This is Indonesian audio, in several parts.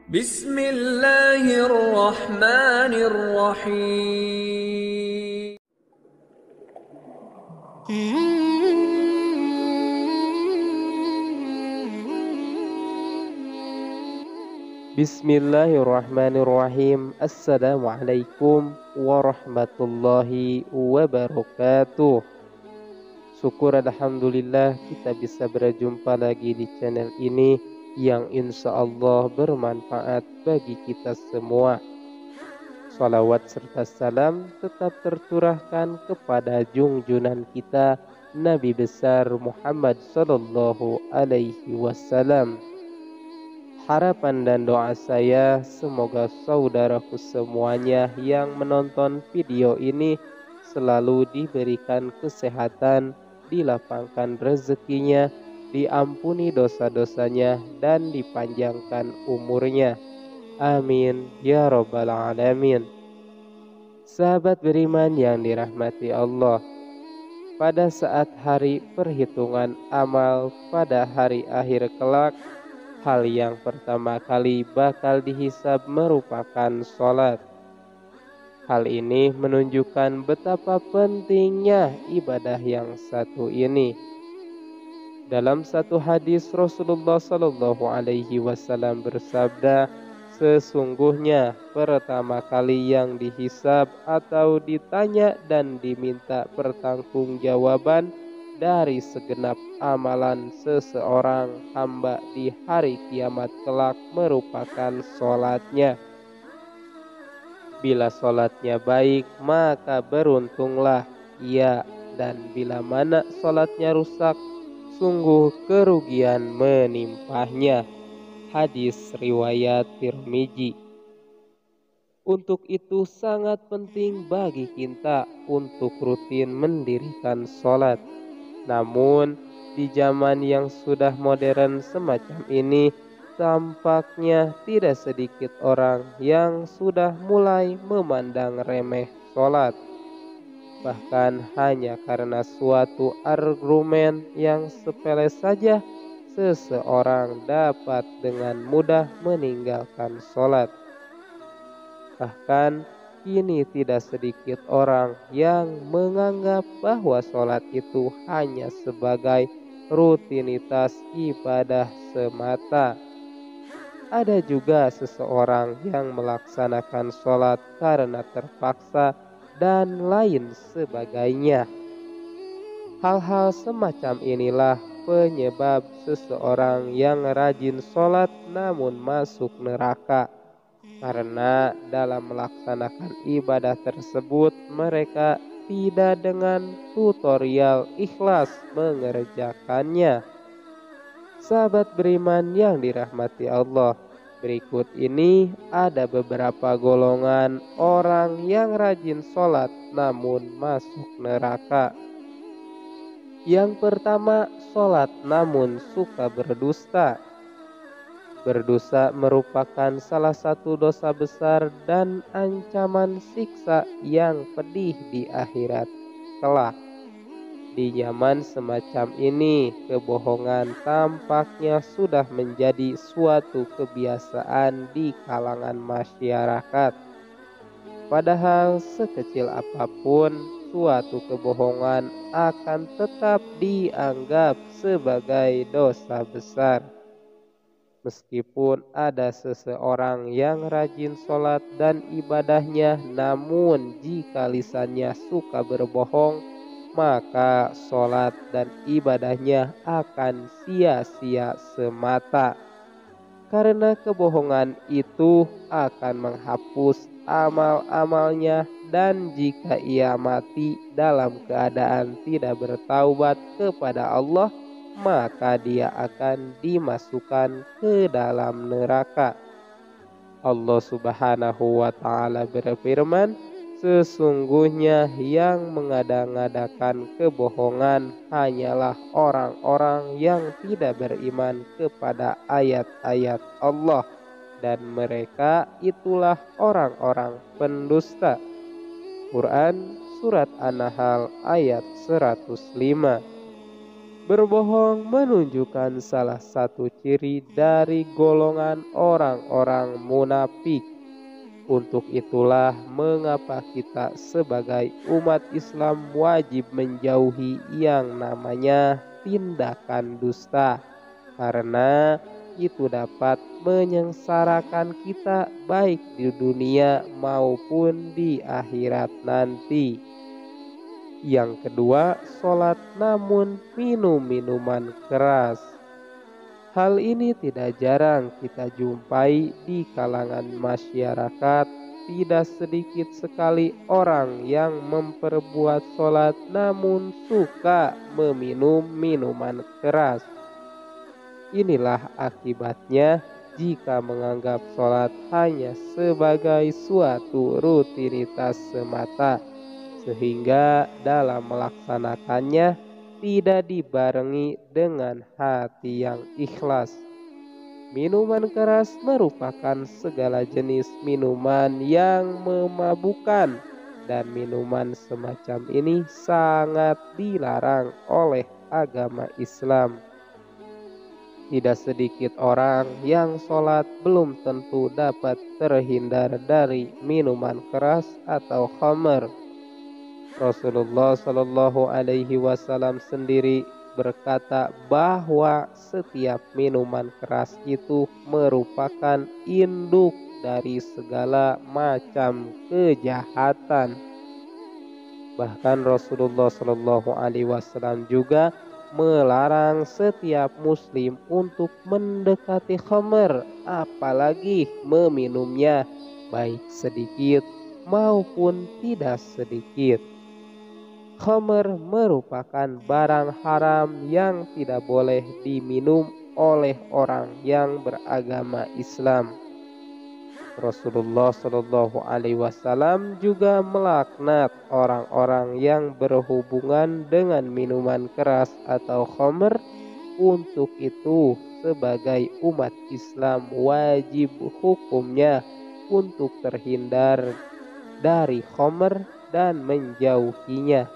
Bismillahirrahmanirrahim. Bismillahirrahmanirrahim. Assalamualaikum warahmatullahi wabarakatuh. Syukur alhamdulillah kita bisa berjumpa lagi di channel ini yang insya Allah bermanfaat bagi kita semua. Salawat serta salam tetap tercurahkan kepada junjunan kita Nabi besar Muhammad sallallahu alaihi wasallam. Harapan dan doa saya semoga saudaraku semuanya yang menonton video ini selalu diberikan kesehatan, dilapangkan rezekinya, diampuni dosa-dosanya, dan dipanjangkan umurnya. Amin ya robbal alamin. Sahabat beriman yang dirahmati Allah, pada saat hari perhitungan amal pada hari akhir kelak, hal yang pertama kali bakal dihisab merupakan sholat. Hal ini menunjukkan betapa pentingnya ibadah yang satu ini. Dalam satu hadis Rasulullah Sallallahu Alaihi Wasallam bersabda, sesungguhnya pertama kali yang dihisab atau ditanya dan diminta pertanggungjawaban dari segenap amalan seseorang hamba di hari kiamat kelak merupakan sholatnya. Bila sholatnya baik maka beruntunglah ia, dan bila mana sholatnya rusak sungguh kerugian menimpahnya. Hadis riwayat Tirmizi. Untuk itu sangat penting bagi kita untuk rutin mendirikan sholat. Namun di zaman yang sudah modern semacam ini, tampaknya tidak sedikit orang yang sudah mulai memandang remeh sholat. Bahkan hanya karena suatu argumen yang sepele saja, seseorang dapat dengan mudah meninggalkan sholat. Bahkan kini tidak sedikit orang yang menganggap bahwa sholat itu hanya sebagai rutinitas ibadah semata. Ada juga seseorang yang melaksanakan sholat karena terpaksa dan lain sebagainya. Hal-hal semacam inilah penyebab seseorang yang rajin sholat namun masuk neraka. Karena dalam melaksanakan ibadah tersebut mereka tidak dengan tutorial ikhlas mengerjakannya. Sahabat beriman yang dirahmati Allah, berikut ini ada beberapa golongan orang yang rajin sholat namun masuk neraka. Yang pertama, sholat namun suka berdusta. Berdosa merupakan salah satu dosa besar dan ancaman siksa yang pedih di akhirat kelak. Di zaman semacam ini, kebohongan tampaknya sudah menjadi suatu kebiasaan di kalangan masyarakat. Padahal sekecil apapun, suatu kebohongan akan tetap dianggap sebagai dosa besar. Meskipun ada seseorang yang rajin sholat dan ibadahnya, namun jika lisannya suka berbohong, maka sholat dan ibadahnya akan sia-sia semata. Karena kebohongan itu akan menghapus amal-amalnya, dan jika ia mati dalam keadaan tidak bertaubat kepada Allah, maka dia akan dimasukkan ke dalam neraka. Allah Subhanahu wa ta'ala berfirman, sesungguhnya yang mengada-ngadakan kebohongan hanyalah orang-orang yang tidak beriman kepada ayat-ayat Allah, dan mereka itulah orang-orang pendusta. Quran Surat An-Nahl ayat 105. Berbohong menunjukkan salah satu ciri dari golongan orang-orang munafik. Untuk itulah mengapa kita sebagai umat Islam wajib menjauhi yang namanya tindakan dusta, karena itu dapat menyengsarakan kita baik di dunia maupun di akhirat nanti. Yang kedua, sholat namun minum minuman keras. Hal ini tidak jarang kita jumpai di kalangan masyarakat. Tidak sedikit sekali orang yang memperbuat sholat namun suka meminum minuman keras. Inilah akibatnya jika menganggap sholat hanya sebagai suatu rutinitas semata, sehingga dalam melaksanakannya tidak dibarengi dengan hati yang ikhlas. Minuman keras merupakan segala jenis minuman yang memabukkan, dan minuman semacam ini sangat dilarang oleh agama Islam. Tidak sedikit orang yang sholat belum tentu dapat terhindar dari minuman keras atau khamr. Rasulullah Shallallahu Alaihi Wasallam sendiri berkata bahwa setiap minuman keras itu merupakan induk dari segala macam kejahatan. Bahkan Rasulullah Shallallahu Alaihi Wasallam juga melarang setiap muslim untuk mendekati khamr, apalagi meminumnya, baik sedikit maupun tidak sedikit. Khamr merupakan barang haram yang tidak boleh diminum oleh orang yang beragama Islam. Rasulullah Shallallahu Alaihi Wasallam juga melaknat orang-orang yang berhubungan dengan minuman keras atau khamr. Untuk itu, sebagai umat Islam wajib hukumnya untuk terhindar dari khamr dan menjauhinya.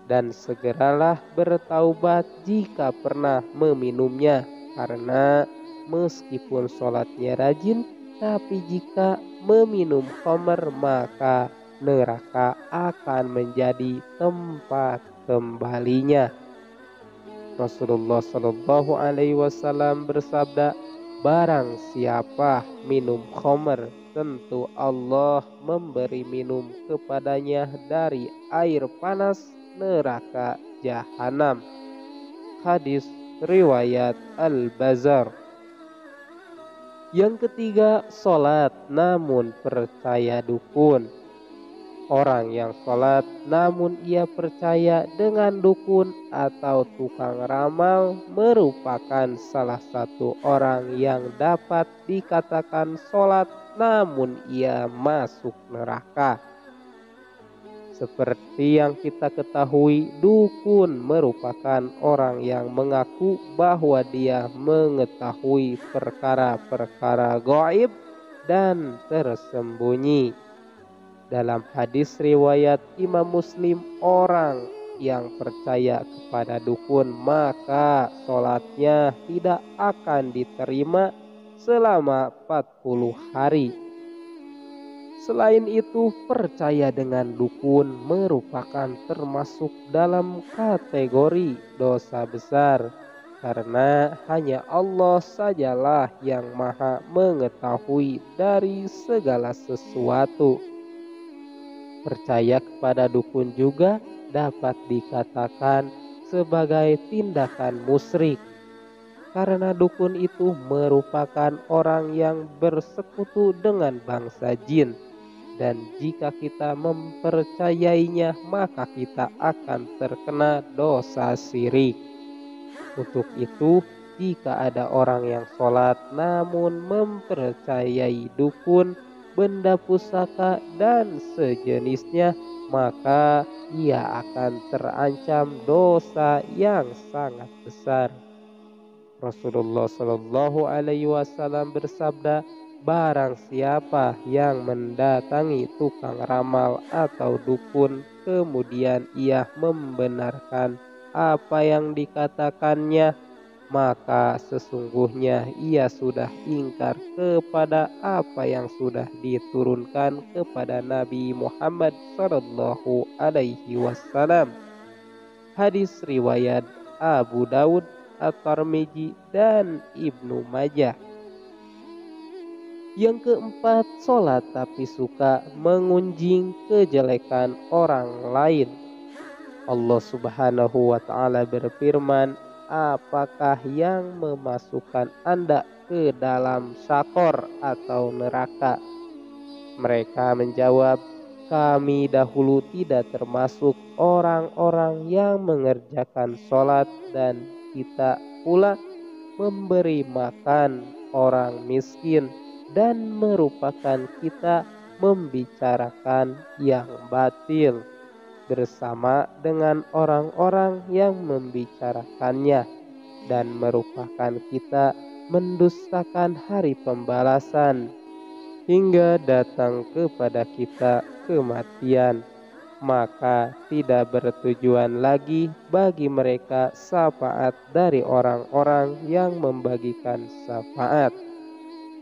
Dan segeralah bertaubat jika pernah meminumnya, karena meskipun sholatnya rajin, tapi jika meminum khamr maka neraka akan menjadi tempat kembalinya. Rasulullah Shallallahu Alaihi Wasallam bersabda, barang siapa minum khamr, tentu Allah memberi minum kepadanya dari air panas neraka jahanam. Hadis riwayat Al-Bazzar. Yang ketiga, sholat namun percaya dukun. Orang yang sholat namun ia percaya dengan dukun atau tukang ramal merupakan salah satu orang yang dapat dikatakan sholat namun ia masuk neraka. Seperti yang kita ketahui, dukun merupakan orang yang mengaku bahwa dia mengetahui perkara-perkara gaib dan tersembunyi. Dalam hadis riwayat Imam Muslim, orang yang percaya kepada dukun maka sholatnya tidak akan diterima selama 40 hari. Selain itu, percaya dengan dukun merupakan termasuk dalam kategori dosa besar, karena hanya Allah sajalah yang maha mengetahui dari segala sesuatu. Percaya kepada dukun juga dapat dikatakan sebagai tindakan musyrik, karena dukun itu merupakan orang yang bersekutu dengan bangsa jin. Dan jika kita mempercayainya, maka kita akan terkena dosa syirik. Untuk itu, jika ada orang yang sholat namun mempercayai dukun, benda pusaka, dan sejenisnya, maka ia akan terancam dosa yang sangat besar. Rasulullah Shallallahu Alaihi Wasallam bersabda, barang siapa yang mendatangi tukang ramal atau dukun, kemudian ia membenarkan apa yang dikatakannya, maka sesungguhnya ia sudah ingkar kepada apa yang sudah diturunkan kepada Nabi Muhammad Sallallahu Alaihi Wasallam. Hadis riwayat Abu Daud, At-Tirmidzi, dan Ibnu Majah. Yang keempat, sholat tapi suka mengunjing kejelekan orang lain. Allah Subhanahu wa Ta'ala berfirman, apakah yang memasukkan Anda ke dalam syakor atau neraka? Mereka menjawab, kami dahulu tidak termasuk orang-orang yang mengerjakan sholat dan kita pula memberi makan orang miskin dan merupakan kita membicarakan yang batil bersama dengan orang-orang yang membicarakannya dan merupakan kita mendustakan hari pembalasan hingga datang kepada kita kematian. Maka tidak bertujuan lagi bagi mereka syafaat dari orang-orang yang membagikan syafaat.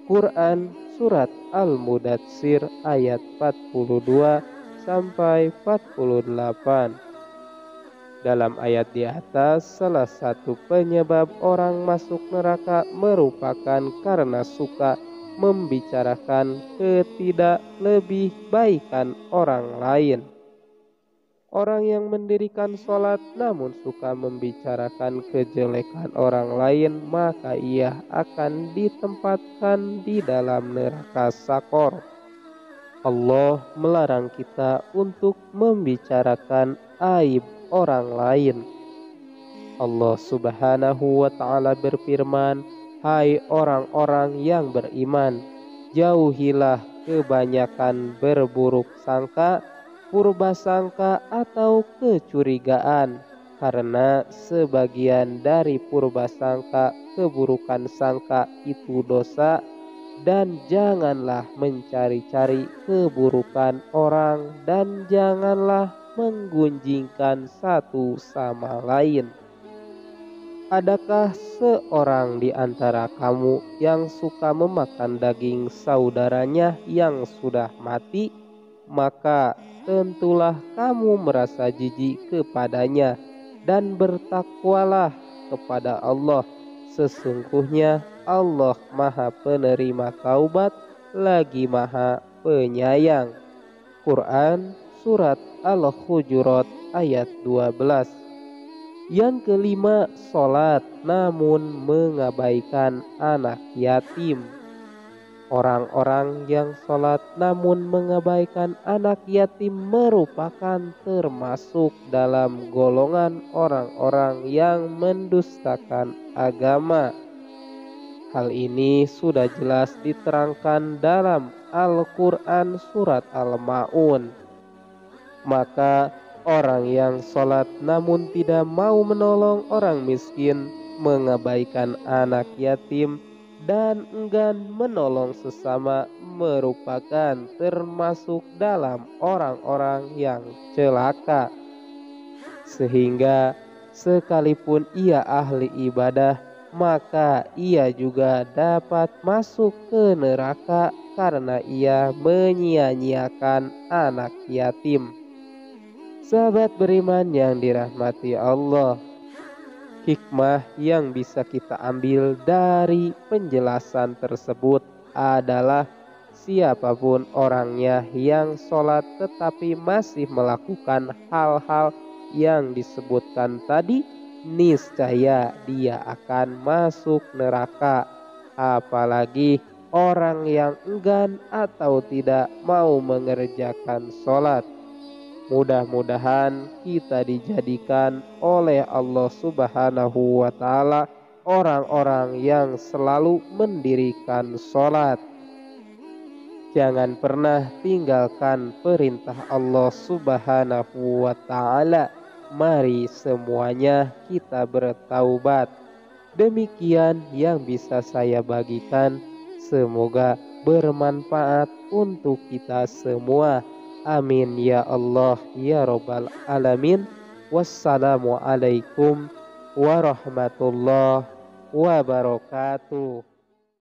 Quran Surat Al-Mudatsir ayat 42 sampai 48. Dalam ayat di atas, salah satu penyebab orang masuk neraka merupakan karena suka membicarakan ketidaklebih baikan orang lain. Orang yang mendirikan sholat namun suka membicarakan kejelekan orang lain, maka ia akan ditempatkan di dalam neraka sakor. Allah melarang kita untuk membicarakan aib orang lain. Allah Subhanahu wa Ta'ala berfirman, hai orang-orang yang beriman, jauhilah kebanyakan berburuk sangka, purbasangka atau kecurigaan, karena sebagian dari purbasangka keburukan sangka itu dosa, dan janganlah mencari-cari keburukan orang dan janganlah menggunjingkan satu sama lain. Adakah seorang di antara kamu yang suka memakan daging saudaranya yang sudah mati? Maka tentulah kamu merasa jijik kepadanya dan bertakwalah kepada Allah. Sesungguhnya Allah Maha Penerima Taubat lagi Maha Penyayang. Quran Surat Al-Hujurat ayat 12. Yang kelima, sholat namun mengabaikan anak yatim. Orang-orang yang sholat namun mengabaikan anak yatim merupakan termasuk dalam golongan orang-orang yang mendustakan agama. Hal ini sudah jelas diterangkan dalam Al-Quran Surat Al-Ma'un. Maka orang yang sholat namun tidak mau menolong orang miskin, mengabaikan anak yatim, dan enggan menolong sesama merupakan termasuk dalam orang-orang yang celaka. Sehingga sekalipun ia ahli ibadah, maka ia juga dapat masuk ke neraka karena ia menyia-nyiakan anak yatim. Sahabat beriman yang dirahmati Allah, hikmah yang bisa kita ambil dari penjelasan tersebut adalah siapapun orangnya yang sholat tetapi masih melakukan hal-hal yang disebutkan tadi, niscaya dia akan masuk neraka. Apalagi orang yang enggan atau tidak mau mengerjakan sholat. Mudah-mudahan kita dijadikan oleh Allah Subhanahu wa Ta'ala orang-orang yang selalu mendirikan sholat. Jangan pernah tinggalkan perintah Allah Subhanahu wa Ta'ala. Mari semuanya kita bertaubat. Demikian yang bisa saya bagikan. Semoga bermanfaat untuk kita semua. Amin ya Allah ya Rabbal Alamin. Wassalamualaikum warahmatullahi wabarakatuh.